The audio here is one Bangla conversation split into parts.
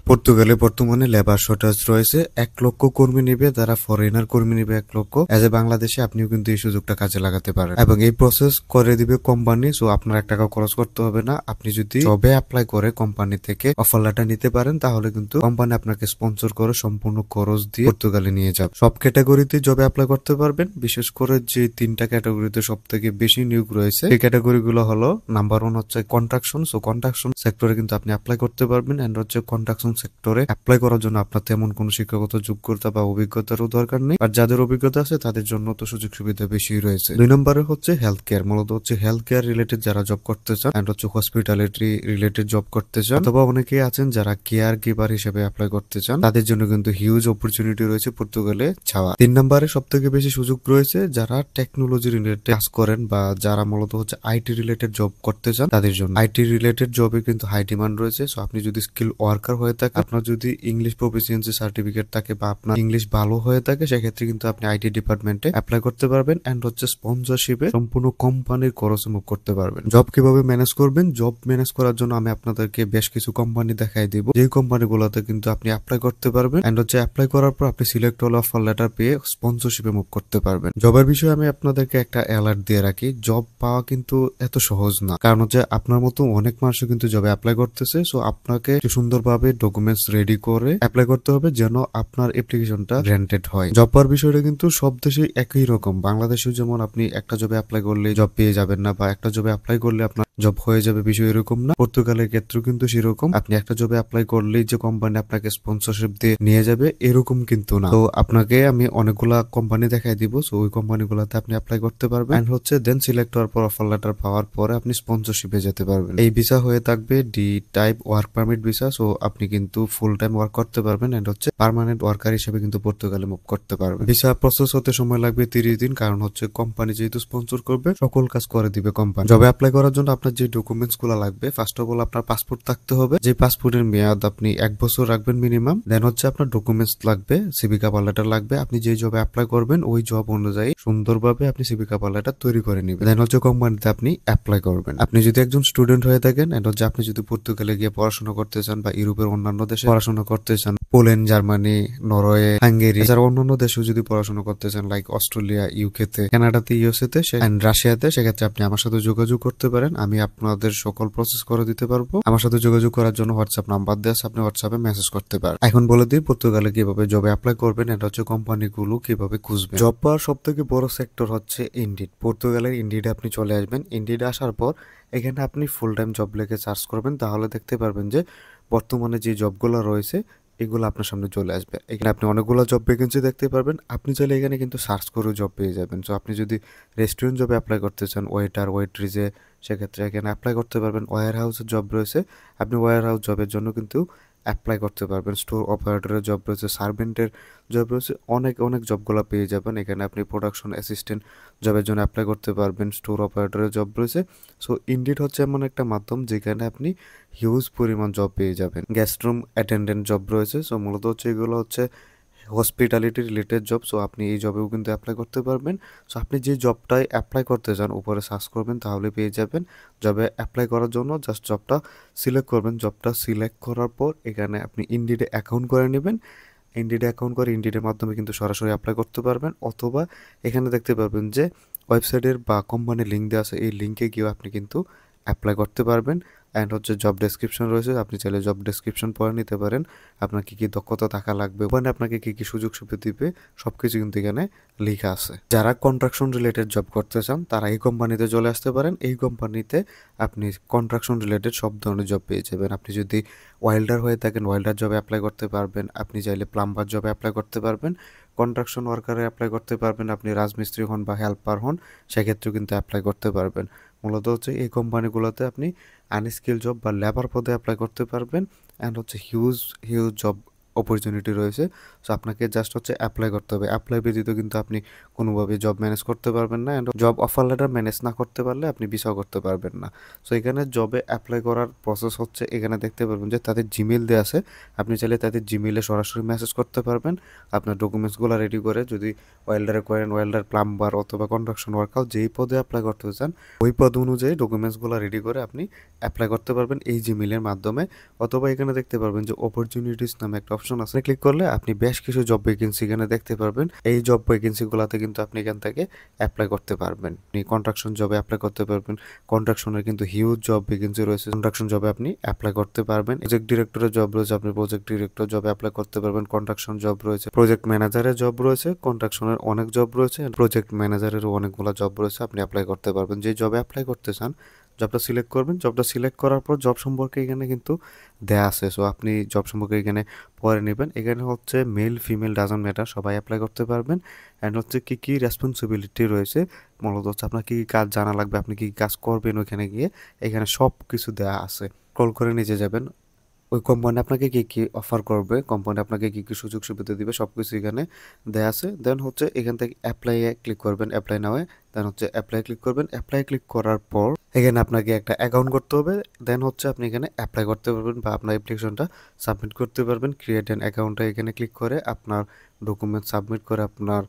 পর্তুগালে বর্তমানে লেবার শর্টেজ রয়েছে। 1 লক্ষ কর্মী নিবে, তারা ফরেনার কর্মী নিবে 1 লক্ষ। এজ এ বাংলাদেশে আপনিও কিন্তু এই সুযোগটা কাজে লাগাতে পারেন এবং এই প্রসেস করে দিবে কোম্পানি। সো আপনার 1 টাকা খরচ করতে হবে না। আপনি যদি জবে অ্যাপ্লাই করে কোম্পানি থেকে অফার লেটার নিতে পারেন, তাহলে কিন্তু কোম্পানি আপনাকে স্পন্সর করে সম্পূর্ণ খরচ দিয়ে পর্তুগালে নিয়ে যাবে। সব ক্যাটাগরিতে জবে অ্যাপ্লাই করতে পারবেন। বিশেষ করে যে 3টা ক্যাটাগরিতে সব থেকে বেশি নিয়োগ রয়েছে, এই ক্যাটাগরি গুলো হলো নাম্বার 1 হচ্ছে কন্ট্রাকশন। সো কন্ট্রাকশন সেক্টরে কিন্তু আপনি অ্যাপ্লাই করতে পারবেন। এন্ড হচ্ছে কন্ট্রাকশন সেক্টরে অ্যাপ্লাই করার জন্য আপনার তেমন কোনো শিক্ষাগত যোগ্যতা বা অভিজ্ঞতারও দরকার নেই, আর যাদের অভিজ্ঞতা আছে তাদের জন্য তো সুযোগ সুবিধা বেশি রয়েছে। 2 নম্বরে হচ্ছে হেলথ কেয়ার। মূলত হচ্ছে হেলথ কেয়ার রিলেটেড যারা জব করতে চান এন্ড হচ্ছে হসপিটালিটি রিলেটেড জব করতে চান, অথবা অনেকেই আছেন যারা কেয়ার গিভার হিসেবে অ্যাপ্লাই করতে চান, তাদের জন্য কিন্তু হিউজ অপরচুনিটি রয়েছে পর্তুগালে ছাওয়া। 3 নম্বরে সব থেকে বেশি সুযোগ রয়েছে যারা টেকনোলজি রিলেটেড কাজ করেন বা যারা মূলত হচ্ছে আইটি রিলেটেড জব করতে চান, তাদের জন্য আইটি রিলেটেড জবে কিন্তু হাই ডিমান্ড রয়েছে। সো আপনি যদি স্কিল ওয়ার্কার হয়ে থাকে, আপনার যদি ইংলিশ প্রফিসিয়েন্সি সার্টিফিকেট থাকে বা আপনার ইংলিশ ভালো হয়ে থাকে, সেক্ষেত্রে কিন্তু আপনি আইটি ডিপার্টমেন্টে অ্যাপ্লাই করতে পারবেন এন্ড হচ্ছে স্পন্সরশিপে সম্পূর্ণ কোম্পানির খরচে মুভ করতে পারবেন। জব কিভাবে ম্যানেজ করবেন? জব ম্যানেজ করার জন্য আমি আপনাদেরকে বেশ কিছু কোম্পানি দেখাই দিব, যেই কোম্পানিগুলোতে কিন্তু আপনি অ্যাপ্লাই করতে পারবেন এন্ড হচ্ছে অ্যাপ্লাই করার পর আপনি সিলেক্ট হলে অফার লেটার পেয়ে স্পন্সরশিপে মুভ করতে পারবেন। জবের বিষয়ে আমি আপনাদেরকে একটা অ্যালার্ট দিয়ে রাখি, জব পাওয়া কিন্তু এত সহজ না। কারণ হচ্ছে আপনার মতো অনেক মানুষও কিন্তু জবে অ্যাপ্লাই করতেছে। সো আপনাকে সুন্দরভাবে ডকুমেন্টস রেডি করে অ্যাপ্লাই করতে হবে যেন আপনার অ্যাপ্লিকেশনটা গ্র্যান্টেড হয়। জব পাওয়ার বিষয়টা কিন্তু সব দেশে একই রকম। বাংলাদেশেও যেমন আপনি একটা জবে অ্যাপ্লাই করলে জব পেয়ে যাবেন না, বা একটা জবে অ্যাপ্লাই করলে আপনার জব হয়ে যাবে, বিষয় এরকম না। পর্তুগালের ক্ষেত্রেও কিন্তু সেরকম। আপনি একটা জবে অ্যাপ্লাই করলেই যে কোম্পানি আপনাকে স্পন্সরশিপ দিয়ে নিয়ে যাবে এরকম কিন্তু না। তো আপনাকে আমি অনেকগুলা কোম্পানি দেখাই দিব। সো ওই কোম্পানিগুলোতে আপনি অ্যাপ্লাই করতে পারবেন এন্ড হচ্ছে দেন সিলেক্ট হওয়ার পর অফার লেটার পাওয়ার পরে আপনি স্পন্সরশিপে যেতে পারবেন। এই ভিসা হয়ে থাকবে D type work permit visa. So আপনি কিন্তু ফুল টাইম ওয়ার্ক করতে পারবেন এন্ড হচ্ছে পার্মানেন্ট ওয়ার্কার হিসেবে কিন্তু পর্তুগালে মুভ করতে পারবেন। ভিসা প্রসেস হতে সময় লাগবে 30 দিন, কারণ হচ্ছে কোম্পানি যেহেতু স্পন্সর করবে সকল কাজ করে দিবে কোম্পানি। জবে অ্যাপ্লাই করার জন্য আপনার যে ডকুমেন্টস গুলো লাগবে, ফার্স্ট অফ অল আপনার পাসপোর্ট থাকতে হবে, যে পাসপোর্টের মেয়াদ আপনি 1 বছর রাখবেন মিনিমাম। দেন হচ্ছে আপনার ডকুমেন্টস লাগবে, সিভি কভার লেটার লাগবে। আপনি যে জবে অ্যাপ্লাই করবেন ওই জব অনুযায়ী সুন্দরভাবে আপনি সিভি কভার লেটার তৈরি করে নেবেন। দেন হচ্ছে কোম্পানিতে আপনি অ্যাপ্লাই করবেন। আপনি যদি একজন স্টুডেন্ট হয়ে থাকেন এন্ড হচ্ছে আপনি যদি পর্তুগালে গিয়ে পড়াশোনা করতে চান বা ইউরোপের অন্যান্য দেশে পড়াশোনা করতে চান, পোল্যান্ড, জার্মানি, নরওয়ে, হাঙ্গেরি, এছাড়া অন্যান্য দেশেও যদি পড়াশোনা করতে চান লাইক অস্ট্রেলিয়া, ইউকে তে, কানাডাতে, ইউএসএ তে এন্ড রাশিয়াতে, সেক্ষেত্রে আপনি আমার সাথে যোগাযোগ করতে পারেন। আমি আপনাদের সকল প্রসেস করে দিতে পারবো। আমার সাথে যোগাযোগ করার জন্য হোয়াটসঅ্যাপ নাম্বার দেওয়া আছে, আপনি হোয়াটসঅ্যাপে মেসেজ করতে পারেন। এখন বলে দিই পর্তুগালে কিভাবে জবে অ্যাপ্লাই করবেন, এটা হচ্ছে কোম্পানিগুলো কিভাবে খুঁজবেন। জব পাওয়ার সব থেকে বড় সেক্টর হচ্ছে ইনডিড। পর্তুগালের ইনডিডে আপনি চলে আসবেন। ইনডিডে আসার পর এখানে আপনি ফুল টাইম জব লেগে সার্চ করবেন, তাহলে দেখতে পারবেন যে বর্তমানে যে জবগুলো রয়েছে এগুলো আপনার সামনে চলে আসবে। এখানে আপনি অনেকগুলো জব ভ্যাকেন্সি দেখতে পারবেন। আপনি চাইলে এখানে কিন্তু সার্চ করেও জব পেয়ে যাবেন। তো আপনি যদি রেস্টুরেন্ট জবে অ্যাপ্লাই করতে চান, ওয়েটার, ওয়েট্রিজে, সেক্ষেত্রে এখানে অ্যাপ্লাই করতে পারবেন। ওয়্যার হাউসের জব রয়েছে, আপনি ওয়্যার হাউস জবের জন্য কিন্তু অ্যাপ্লাই করতে পারবেন। স্টোর অপারেটরের জব রয়েছে, সার্ভেন্টের জব রয়েছে, অনেক অনেক জবগুলো পেয়ে যাবেন। এখানে আপনি প্রোডাকশন অ্যাসিস্ট্যান্ট জবের জন্য অ্যাপ্লাই করতে পারবেন। স্টোর অপারেটরের জব রয়েছে। সো ইনডিড হচ্ছে এমন একটা মাধ্যম যেখানে আপনি হিউজ পরিমাণ জব পেয়ে যাবেন। গেস্ট রুম অ্যাটেন্ডেন্ট জব রয়েছে। সো মূলত হচ্ছে এগুলো হচ্ছে হসপিটালিটি রিলেটেড জব। সো আপনি এই জবেও কিন্তু অ্যাপ্লাই করতে পারবেন। সো আপনি যে জবটায় অ্যাপ্লাই করতে চান উপরে সার্চ করবেন, তাহলে পেয়ে যাবেন। জবে অ্যাপ্লাই করার জন্য জাস্ট জবটা সিলেক্ট করবেন। জবটা সিলেক্ট করার পর এখানে আপনি ইনডিডে অ্যাকাউন্ট করে নেবেন। ইনডিডে অ্যাকাউন্ট করে ইনডিডের মাধ্যমে কিন্তু সরাসরি অ্যাপ্লাই করতে পারবেন, অথবা এখানে দেখতে পারবেন যে ওয়েবসাইটের বা কোম্পানির লিঙ্ক দেওয়া আছে, এই লিঙ্কে গিয়েও আপনি কিন্তু অ্যাপ্লাই করতে পারবেন। অ্যান্ড হচ্ছে জব ডেসক্রিপশন রয়েছে, আপনি চাইলে জব ডেসক্রিপশন পড়ে নিতে পারেন। আপনার কী কী দক্ষতা থাকা লাগবে, ওখানে আপনাকে কী কী সুযোগ সুবিধা দিবে সবকিছু কিন্তু এখানে লেখা আছে। যারা কন্ট্রাকশন রিলেটেড জব করতে চান তারা এই কোম্পানিতে চলে আসতে পারেন। এই কোম্পানিতে আপনি কন্ট্রাকশন রিলেটেড সব ধরনের জব পেয়ে যাবেন। আপনি যদি ওয়েল্ডার হয়ে থাকেন ওয়েল্ডার জবে অ্যাপ্লাই করতে পারবেন। আপনি চাইলে প্লাম্বার জবে অ্যাপ্লাই করতে পারবেন। কন্ট্রাকশন ওয়ার্কারে অ্যাপ্লাই করতে পারবেন। আপনি রাজমিস্ত্রি হন বা হেল্পার হন, সেক্ষেত্রেও কিন্তু অ্যাপ্লাই করতে পারবেন। মূলত হচ্ছে এই কোম্পানিগুলোতে আপনি আনস্কিল জব বা লেবার পদে অ্যাপ্লাই করতে পারবেন। অ্যান্ড হচ্ছে হিউজ হিউজ জব অপরচুনিটি রয়েছে। সো আপনাকে জাস্ট হচ্ছে অ্যাপ্লাই করতে হবে। অ্যাপ্লাই ব্যতীত কিন্তু আপনি কোনোভাবে জব ম্যানেজ করতে পারবেন না, and job offer letter manage না করতে পারলে আপনি ভিসাও করতে পারবেন না। সো এখানে জবে অ্যাপ্লাই করার প্রসেস হচ্ছে, এখানে দেখতে পারবেন যে তাদের জিমেল দেওয়া আছে। আপনি চাইলে তাদের জিমেলে সরাসরি মেসেজ করতে পারবেন আপনার ডকুমেন্টসগুলো রেডি করে। যদি ওয়েল্ডারে করেন, ওয়েল্ডার, প্লাম্বার অথবা কনস্ট্রাকশন ওয়ার্কার যেই পদে অ্যাপ্লাই করতে চান ওই পদ অনুযায়ী ডকুমেন্টসগুলো রেডি করে আপনি অ্যাপ্লাই করতে পারবেন এই জিমেলের মাধ্যমে। অথবা এখানে দেখতে পারবেন যে অপরচুনিটিস নামে একটা অপশন আছে, ক্লিক করলে আপনি বেশ কিছু জব ভ্যাকেন্সি এখানে দেখতে পারবেন। এই জব ভ্যাকেন্সিগুলোতে কিন্তু আপনি এখান থেকে অ্যাপ্লাই করতে পারবেন। আপনি কনস্ট্রাকশন জবে অ্যাপ্লাই করতে পারবেন। কনস্ট্রাকশনের কিন্তু হিউজ জব ভ্যাকেন্সি রয়েছে, কনস্ট্রাকশন জবে আপনি অ্যাপ্লাই করতে পারবেন। প্রজেক্ট ডিরেক্টরের জব রয়েছে, আপনি প্রজেক্ট ডিরেক্টর জবে অ্যাপ্লাই করতে পারবেন। কনস্ট্রাকশন জব রয়েছে, প্রজেক্ট ম্যানেজারের জব রয়েছে, কনস্ট্রাকশনের অনেক জব রয়েছে, প্রজেক্ট ম্যানেজারেরও অনেকগুলো জব রয়েছে, আপনি অ্যাপ্লাই করতে পারবেন। যে জবে অ্যাপ্লাই করতে চান জবটা সিলেক্ট করবেন। জবটা সিলেক্ট করার পর জব সম্পর্কে এখানে কিন্তু দেয়া আছে, সো আপনি জব সম্পর্কে এখানে পরে নেবেন। এখানে হচ্ছে মেল ফিমেল ডাজন্ট ম্যাটার, সবাই অ্যাপ্লাই করতে পারবেন। অ্যান্ড হচ্ছে কী কী রেসপন্সিবিলিটি রয়েছে, মূলত হচ্ছে আপনার কী কী কাজ জানা লাগবে, আপনি কী কী কাজ করবেন ওইখানে গিয়ে, এখানে সব কিছু দেওয়া আছে। কল করে নিচে যাবেন, ওই কোম্পানি আপনাকে কী কী অফার করবে, কোম্পানি আপনাকে কী কী সুযোগ সুবিধা দিবে সব কিছু এখানে দেওয়া আছে। দেন হচ্ছে এখান থেকে অ্যাপ্লাইয়ে ক্লিক করবেন, অ্যাপ্লাই নাও। দেন হচ্ছে অ্যাপ্লাই ক্লিক করবেন। অ্যাপ্লাই ক্লিক করার পর এখানে আপনাকে একটা অ্যাকাউন্ট করতে হবে। দেন হচ্ছে আপনি এখানে অ্যাপ্লাই করতে পারবেন বা আপনার অ্যাপ্লিকেশনটা সাবমিট করতে পারবেন। ক্রিয়েট অ্যান অ্যাকাউন্টটা এখানে ক্লিক করে আপনার ডকুমেন্ট সাবমিট করে আপনার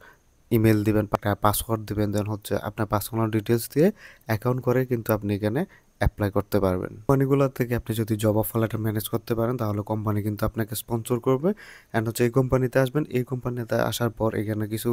ইমেল দিবেন, পাসওয়ার্ড দিবেন। দেন হচ্ছে আপনার পার্সোনাল ডিটেলস দিয়ে অ্যাকাউন্ট করে কিন্তু আপনি এখানে অ্যাপ্লাই করতে পারবেন। কোম্পানিগুলো থেকে আপনি যদি জব অফার লেটার ম্যানেজ করতে পারেন তাহলে কোম্পানি কিন্তু আপনাকে স্পন্সর করবে। অ্যান্ড হচ্ছে এই কোম্পানিতে আসবেন, এই কোম্পানিতে আসার পর এখানে কিছু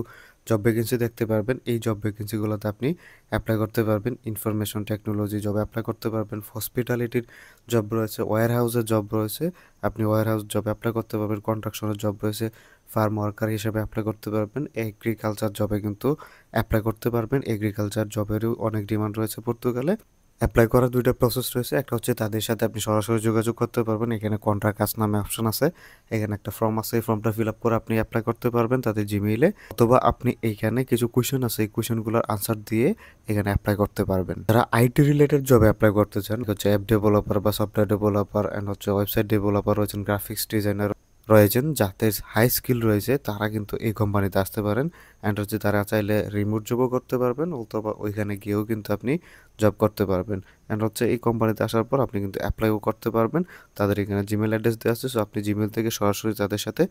জব ভ্যাকেন্সি দেখতে পারবেন। এই জব ভ্যাকেন্সিগুলোতে আপনি অ্যাপ্লাই করতে পারবেন। ইনফরমেশন টেকনোলজি জবে অ্যাপ্লাই করতে পারবেন, হসপিটালিটির জব রয়েছে, ওয়্যার হাউসের জব রয়েছে, আপনি ওয়্যার হাউস জবে অ্যাপ্লাই করতে পারবেন। কনস্ট্রাকশনের জব রয়েছে, ফার্ম ওয়ার্কার হিসেবে অ্যাপ্লাই করতে পারবেন। এগ্রিকালচার জবে কিন্তু অ্যাপ্লাই করতে পারবেন। এগ্রিকালচার জবেরও অনেক ডিমান্ড রয়েছে পর্তুগালে। অ্যাপ্লাই করার দুইটা প্রসেস রয়েছে, একটা হচ্ছে তাদের সাথে আপনি সরাসরি যোগাযোগ করতে পারবেন। এখানে কন্ট্রাক্ট কাজ নামে অপশন আছে, এখানে একটা ফর্ম আছে, এই ফর্মটা ফিল আপ করে আপনি অ্যাপ্লাই করতে পারবেন তাদের জিমেইলে। অথবা আপনি এইখানে কিছু কোয়েশ্চেন আছে, এই কোয়েশ্চেনগুলোর আনসার দিয়ে এখানে অ্যাপ্লাই করতে পারবেন। যারা আইটি রিলেটেড জবে অ্যাপ্লাই করতে চান, হচ্ছে অ্যাপ ডেভেলপার বা সফটওয়্যার ডেভেলপার অ্যান্ড হচ্ছে ওয়েবসাইট ডেভেলপার রয়েছেন, গ্রাফিক্স ডিজাইনার রয়েছেন, যাদের হাই স্কিল রয়েছে তারা কিন্তু এই কোম্পানিতে আসতে পারেন। অ্যান্ড হচ্ছে তারা চাইলে রিমোট জবও করতে পারবেন, অথবা ওইখানে গিয়েও কিন্তু আপনি জব করতে পারবেন। অ্যান্ড হচ্ছে এই কোম্পানিতে আসার পর আপনি কিন্তু অ্যাপ্লাইও করতে পারবেন। তাদের এখানে জিমেল অ্যাড্রেস দেওয়া আছে, সো আপনি জিমেল থেকে সরাসরি তাদের সাথে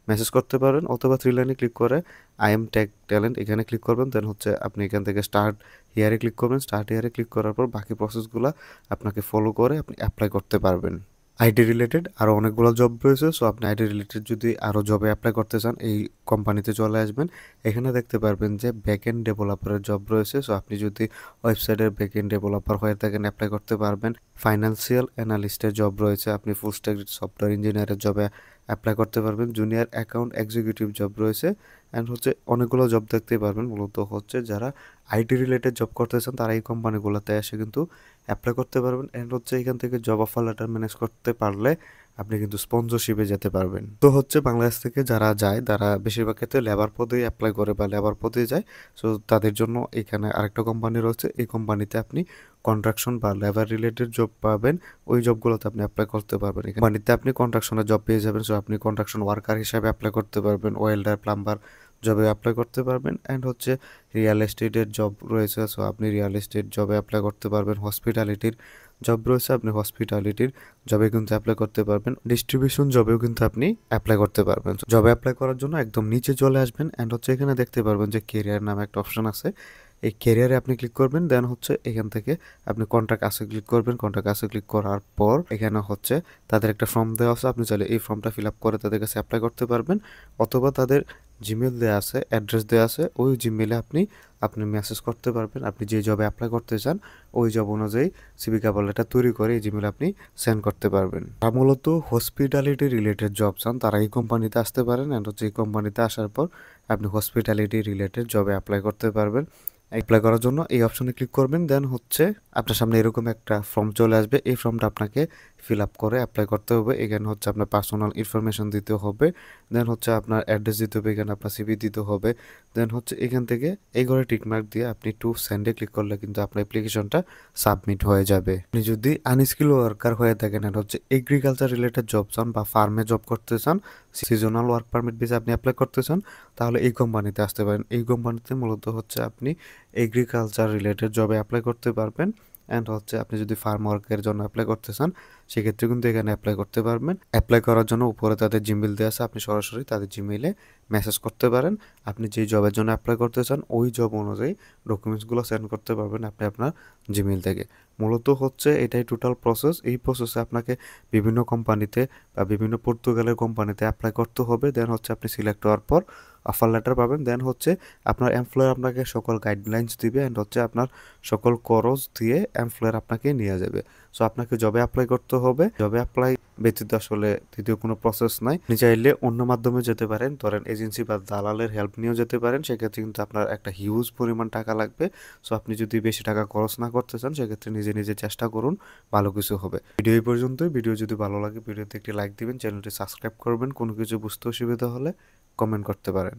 মেসেজ করতে পারেন। অথবা থ্রি লাইনে ক্লিক করে আই এম টেক ট্যালেন্ট এখানে ক্লিক করবেন। দেন হচ্ছে আপনি এখান থেকে স্টার্ট হিয়ারে ক্লিক করবেন। স্টার্ট হিয়ারে ক্লিক করার পর বাকি প্রসেসগুলো আপনাকে ফলো করে আপনি অ্যাপ্লাই করতে পারবেন। আইটি রিলেটেড আরও অনেকগুলো জব রয়েছে, সো আপনি আইটি রিলেটেড যদি আরও জবে অ্যাপ্লাই করতে চান এই কোম্পানিতে চলে আসবেন। এখানে দেখতে পারবেন যে ব্যাকএন্ড ডেভেলপারের জব রয়েছে, সো আপনি যদি ওয়েবসাইটের ব্যাকএন্ড ডেভেলপার হয়ে থাকেন অ্যাপ্লাই করতে পারবেন। ফাইন্যান্সিয়াল অ্যানালিস্টের জব রয়েছে, আপনি ফুল স্ট্যাক সফটওয়্যার ইঞ্জিনিয়ারের জবে অ্যাপ্লাই করতে পারবেন। জুনিয়র অ্যাকাউন্ট এক্সিকিউটিভ জব রয়েছে। অ্যান্ড হচ্ছে অনেকগুলো জব দেখতে পারবেন। মূলত হচ্ছে যারা আইটি রিলেটেড জব করতে চান তারা এই কোম্পানিগুলোতে এসে কিন্তু অ্যাপ্লাই করতে পারবেন। অ্যান্ড হচ্ছে এখান থেকে জব অফার লেটার ম্যানেজ করতে পারলে আপনি কিন্তু স্পন্সরশিপে যেতে পারবেন। তো হচ্ছে বাংলাদেশ থেকে যারা যায় তারা বেশিরভাগ ক্ষেত্রে লেবার পদেই অ্যাপ্লাই করে বা লেবার পদেই যায়। সো তাদের জন্য এখানে আরেকটা কোম্পানি রয়েছে, এই কোম্পানিতে আপনি কন্ট্রাকশন বা লেবার রিলেটেড জব পাবেন। ওই জবগুলোতে আপনি অ্যাপ্লাই করতে পারবেন। এই কোম্পানিতে আপনি কন্ট্রাকশনের জব পেয়ে যাবেন, সো আপনি কন্ট্রাকশন ওয়ার্কার হিসাবে অ্যাপ্লাই করতে পারবেন, ওয়েল্ডার, প্লাম্বার জবে অ্যাপ্লাই করতে পারবেন। অ্যান্ড হচ্ছে রিয়েল এস্টেটের জব রয়েছে, সো আপনি রিয়েল এস্টেট জবে অ্যাপ্লাই করতে পারবেন। হসপিটালিটির জব রয়েছে, আপনি হসপিটালিটির জবে কিন্তু অ্যাপ্লাই করতে পারবেন। ডিস্ট্রিবিউশন জবেও কিন্তু আপনি অ্যাপ্লাই করতে পারবেন। জবে অ্যাপ্লাই করার জন্য একদম নিচে চলে আসবেন। অ্যান্ড হচ্ছে এখানে দেখতে পারবেন যে কেরিয়ার নামে একটা অপশন আছে, এই ক্যারিয়ারে আপনি ক্লিক করবেন। দেন হচ্ছে এখান থেকে আপনি কন্ট্রাক্ট আসে ক্লিক করবেন। কন্ট্রাক্ট আসে ক্লিক করার পর এখানে হচ্ছে তাদের একটা ফর্ম দেওয়া আছে, আপনি চাইলে এই ফর্মটা ফিল আপ করে তাদের কাছে অ্যাপ্লাই করতে পারবেন। অথবা তাদের জিমেল দেওয়া আছে, অ্যাড্রেস দেওয়া আছে, ওই জিমেলে আপনি আপনি মেসেজ করতে পারবেন। আপনি যে জবে অ্যাপ্লাই করতে চান ওই জব অনুযায়ী সিভি কভার লেটার তৈরি করে এই জিমেলে আপনি সেন্ড করতে পারবেন। আর মূলত হসপিটালিটি রিলেটেড জব চান তারা এই কোম্পানিতে আসতে পারেন। অ্যান্ড হচ্ছে এই কোম্পানিতে আসার পর আপনি হসপিটালিটি রিলেটেড জবে অ্যাপ্লাই করতে পারবেন। অ্যাপ্লাই করার জন্য এই অপশনে ক্লিক করবেন। দেন হচ্ছে আপনার সামনে এরকম একটা ফর্ম চলে আসবে, এই ফর্মটা আপনাকে ফিল আপ করে অ্যাপ্লাই করতে হবে। এখানে হচ্ছে আপনার পার্সোনাল ইনফরমেশন দিতে হবে, দেন হচ্ছে আপনার অ্যাড্রেস দিতে হবে, এখানে আপনার সিভি দিতে হবে, দেন হচ্ছে এখান থেকে এই ঘরে টিকমার্ক দিয়ে আপনি টু সেন্ডে ক্লিক করলে কিন্তু আপনার অ্যাপ্লিকেশনটা সাবমিট হয়ে যাবে। আপনি যদি আনস্কিল ওয়ার্কার হয়ে থাকেন আর হচ্ছে এগ্রিকালচার রিলেটেড জব চান বা ফার্মে জব করতে চান, সিজনাল ওয়ার্ক পারমিট ভিসা আপনি অ্যাপ্লাই করতে চান, তাহলে এই কোম্পানিতে আসতে পারেন। এই কোম্পানিতে মূলত হচ্ছে আপনি এগ্রিকালচার রিলেটেড জবে অ্যাপ্লাই করতে পারবেন। অ্যান্ড হচ্ছে আপনি যদি ফার্ম ওয়ার্কের জন্য অ্যাপ্লাই করতে চান, সেক্ষেত্রে কিন্তু এখানে অ্যাপ্লাই করতে পারবেন। অ্যাপ্লাই করার জন্য উপরে তাদের জিমেইল দেওয়া আছে, আপনি সরাসরি তাদের জিমেইলে মেসেজ করতে পারেন। আপনি যেই জবের জন্য অ্যাপ্লাই করতে চান ওই জব অনুযায়ী ডকুমেন্টসগুলো সেন্ড করতে পারবেন আপনি আপনার জিমেইল থেকে। মূলত হচ্ছে এটাই টোটাল প্রসেস। এই প্রসেসে আপনাকে বিভিন্ন কোম্পানিতে বা বিভিন্ন পর্তুগালের কোম্পানিতে অ্যাপ্লাই করতে হবে। দেন হচ্ছে আপনি সিলেক্ট হওয়ার পর অফার লেটার পাবেন। দেন হচ্ছে আপনার এমপ্লয়ার আপনাকে সকল গাইডলাইন্স দিবে অ্যান্ড হচ্ছে আপনার সকল খরচ দিয়ে এমপ্লয়ার আপনাকে নিয়ে যাবে। সো আপনাকে জবে অ্যাপ্লাই করতে হবে। জবে অ্যাপ্লাই ব্যতীত আসলে দ্বিতীয় কোনো প্রসেস নাই। আপনি চাইলে অন্য মাধ্যমে যেতে পারেন, ধরেন এজেন্সি বা দালালের হেল্প নিয়েও যেতে পারেন। সেক্ষেত্রে কিন্তু আপনার একটা হিউজ পরিমাণ টাকা লাগবে। সো আপনি যদি বেশি টাকা খরচ না করতে চান, সেক্ষেত্রে নিজে নিজে চেষ্টা করুন, ভালো কিছু হবে। ভিডিও এই পর্যন্তই। ভিডিও যদি ভালো লাগে ভিডিওতে একটি লাইক দিবেন, চ্যানেলটি সাবস্ক্রাইব করবেন। কোনো কিছু বুঝতে অসুবিধা হলে কমেন্ট করতে পারেন।